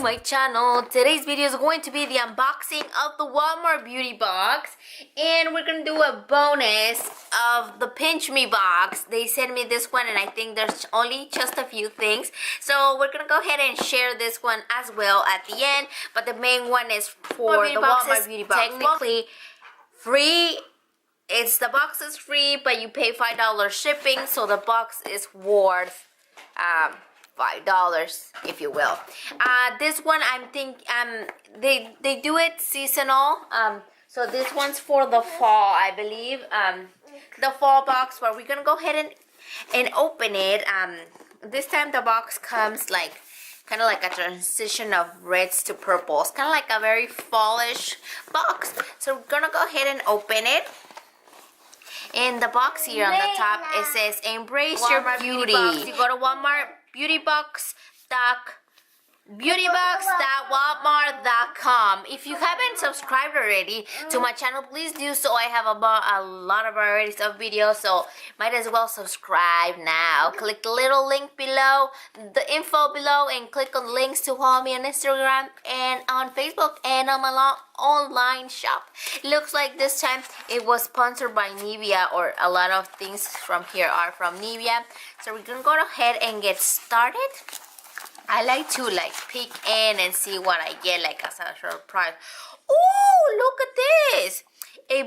my channel. Today's video is going to be the unboxing of the Walmart beauty box, and we're gonna do a bonus of the PinchMe box. They sent me this one and I think there's only just a few things, so we're gonna go ahead and share this one as well at the end, but the main one is for the Walmart beauty box. Technically free. The box is free, but you pay $5 shipping, so the box is worth $5, if you will. This one they do it seasonal. So this one's for the fall, I believe. The fall box, where we're gonna go ahead and open it. This time the box comes like kind of like a transition of reds to purples, kind of like a very fallish box. So we're gonna go ahead and open it. In the box here on the top, it says embrace your beauty. You go to Walmart beautybox.walmart.com. If you haven't subscribed already to my channel, please do so. I have about a lot of varieties of videos, so might as well subscribe now. Click the little link below, the info below, and click on links to follow me on Instagram and on Facebook and on my online shop. Looks like this time it was sponsored by Nivea, or a lot of things from here are from Nivea. So we're gonna go ahead and get started. I like to peek in and see what I get as a surprise. Oh, look at this! A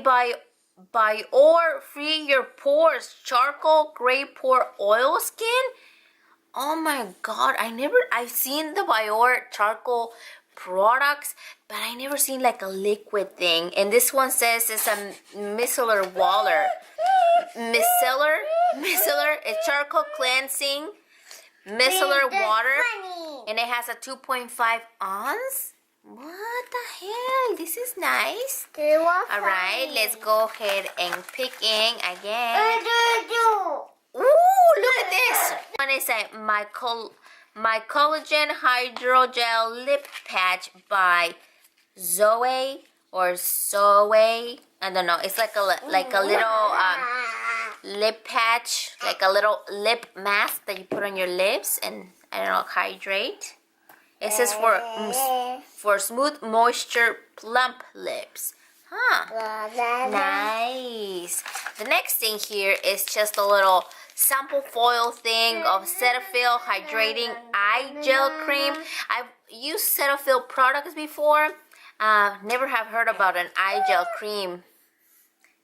Biore free your pores charcoal gray pore oil skin. Oh my god, I've seen the Biore charcoal products, but I never seen a liquid thing. And this one says it's a micellar water. Micellar, a charcoal cleansing micellar water, and it has a 2.5 ounce. What the hell? This is nice. Alright, let's go ahead and pick in again. Ooh, look at this. One is a My Collagen Hydrogel Lip Patch by Zoe or Zoe. I don't know. It's like a little lip patch, like a little lip mask that you put on your lips and, I don't know, hydrate. It says for smooth moisture plump lips. Huh. Nice. The next thing here is just a little sample foil thing of Cetaphil Hydrating Eye Gel Cream. I've used Cetaphil products before. Never have heard about an eye gel cream.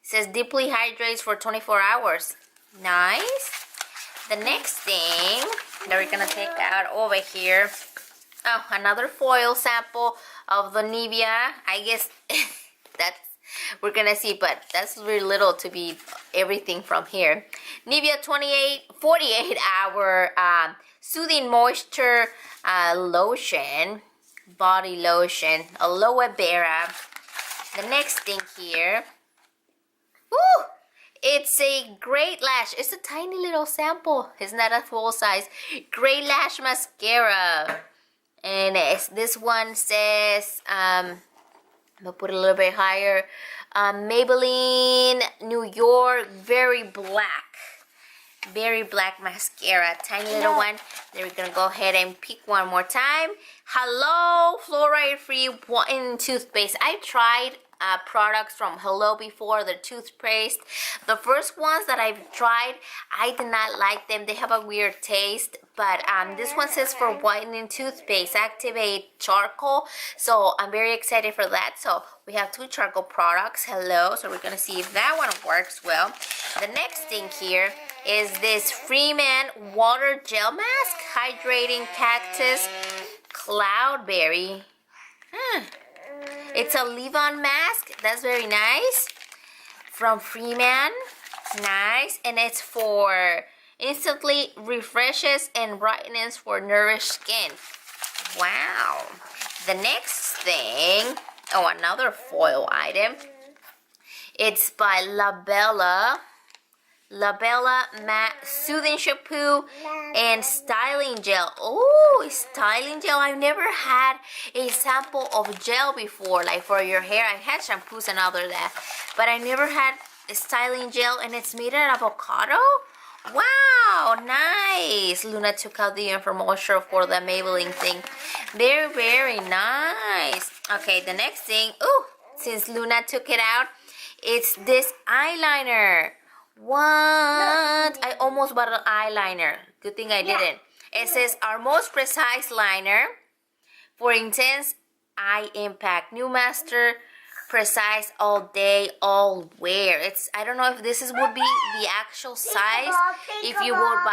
It says deeply hydrates for 24 hours. Nice. The next thing that we're gonna take out over here. Oh, another foil sample of the Nivea. I guess we're gonna see, but that's really little to be everything from here. Nivea 48 hour soothing moisture lotion, body lotion, aloe vera. The next thing here, ooh, it's a Great Lash. It's a tiny little sample. It's not a full size. Great Lash mascara, and this one says I'm gonna put it a little bit higher. Maybelline New York Very Black mascara, tiny little one. Then we're gonna go ahead and pick one more time. Hello Fluoride Free Whitening Toothpaste. I tried products from Hello before, the toothpaste. The first ones that I've tried, I did not like them. They have a weird taste, but this one says for whitening toothpaste, activate charcoal. So I'm very excited for that. So we have two charcoal products, Hello. So we're gonna see if that one works well. The next thing here is this Freeman Water Gel Mask, Hydrating Cactus Cloudberry. It's a leave-on mask. That's very nice. From Freeman. Nice. And it's for instantly refreshes and brightens for nourished skin. Wow. The next thing, oh, another foil item. It's by La Bella Matte Soothing Shampoo and Styling Gel. Oh, styling gel. I've never had a sample of gel before, like for your hair. I've had shampoos and all of that, but I never had a styling gel, and it's made out of avocado. Wow, nice. Luna took out the infomercial for the Maybelline thing. They're very nice. Okay, the next thing, since Luna took it out, it's this eyeliner. What? I almost bought an eyeliner. Good thing I didn't. It says our most precise liner for intense eye impact. New master, precise all day, all wear. I don't know if this would be the actual size. If you would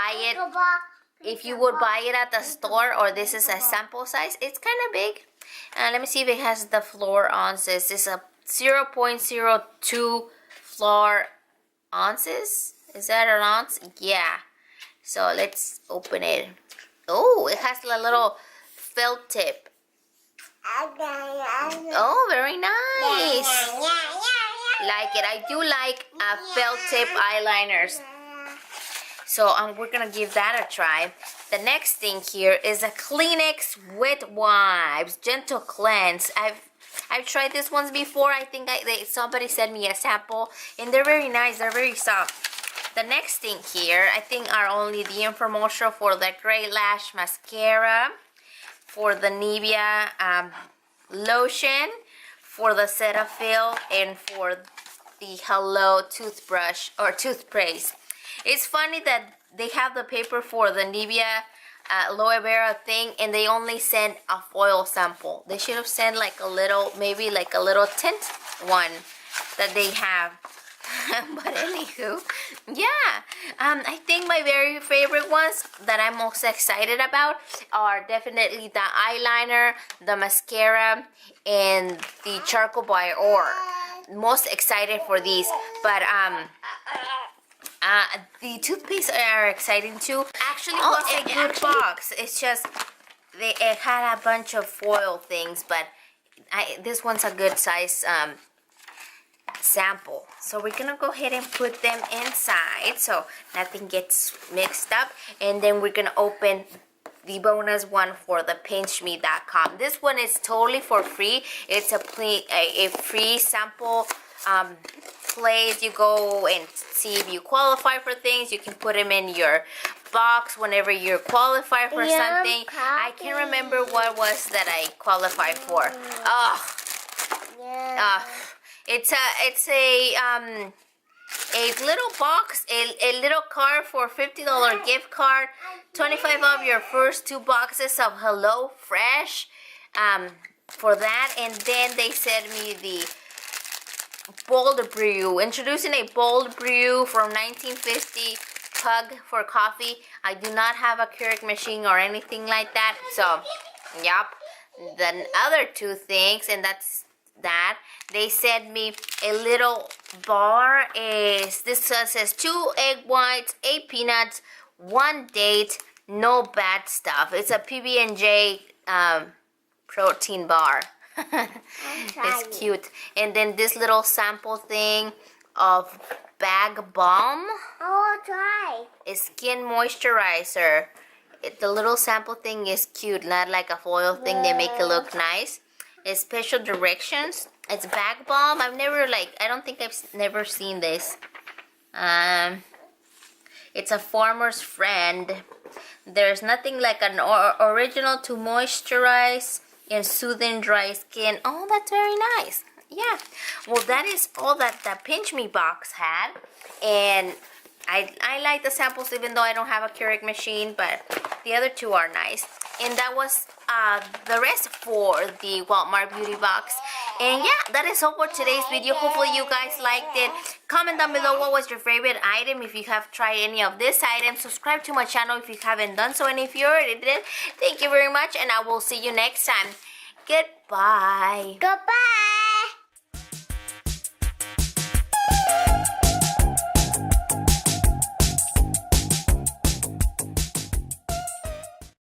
buy it at the store, or this is a sample size. It's kind of big. Let me see if it has the floor ounces. It's a 0.02 floor ounces. Is that an ounce? Yeah. So let's open it. Oh, it has a little felt tip. Oh, very nice. Like it. I do like felt tip eyeliners. So we're gonna give that a try. The next thing here is a Kleenex wet wipes, gentle cleanse. I've tried this ones before. I think somebody sent me a sample, and they're very nice. They're very soft. The next thing here, I think, are only the infomercial for the Gray Lash Mascara, for the Nivea lotion, for the Cetaphil, and for the Hello toothbrush or toothpaste. It's funny that they have the paper for the Nivea aloe vera thing, and they only send a foil sample. They should have sent like a little, maybe like a little tint one that they have. But anywho, yeah, I think my very favorite ones that I'm most excited about are definitely the eyeliner, the mascara, and the charcoal by Or. Most excited for these, but the toothpaste are exciting too. Actually, it was a good box. It's just it had a bunch of foil things, but this one's a good size sample. So we're gonna go ahead and put them inside so nothing gets mixed up, and then we're gonna open the bonus one for the PinchMe.com. This one is totally for free. It's a free sample place. You go and see if you qualify for things. You can put them in your box whenever you're qualified for something. I can't remember what was that I qualified for. It's a little box, a little card for $50 gift card, 25 of your first 2 boxes of Hello Fresh for that. And then they sent me the bold brew, introducing a bold brew from 1950 pug for coffee. I do not have a Keurig machine or anything like that, so yep. The other 2 things, and that's that, they sent me a little bar. This says 2 egg whites, 8 peanuts, 1 date, no bad stuff. It's a PB&J protein bar. It's cute. And then this little sample thing of Bag Balm. I'll try. A skin moisturizer. The little sample thing is cute, not like a foil thing. They make it look nice. It's special directions. It's Bag Balm. I don't think I've never seen this. It's a farmer's friend. There's nothing like an original to moisturize and soothing dry skin. Oh, that's very nice. Yeah. Well, that is all that the Pinch Me box had. And I like the samples even though I don't have a Keurig machine, but the other 2 are nice. And that was the rest for the Walmart beauty box. And yeah, that is all for today's video. Hopefully you guys liked it. Comment down below what was your favorite item, if you have tried any of this item. Subscribe to my channel if you haven't done so, and if you already did, thank you very much, and I will see you next time. Goodbye. Goodbye.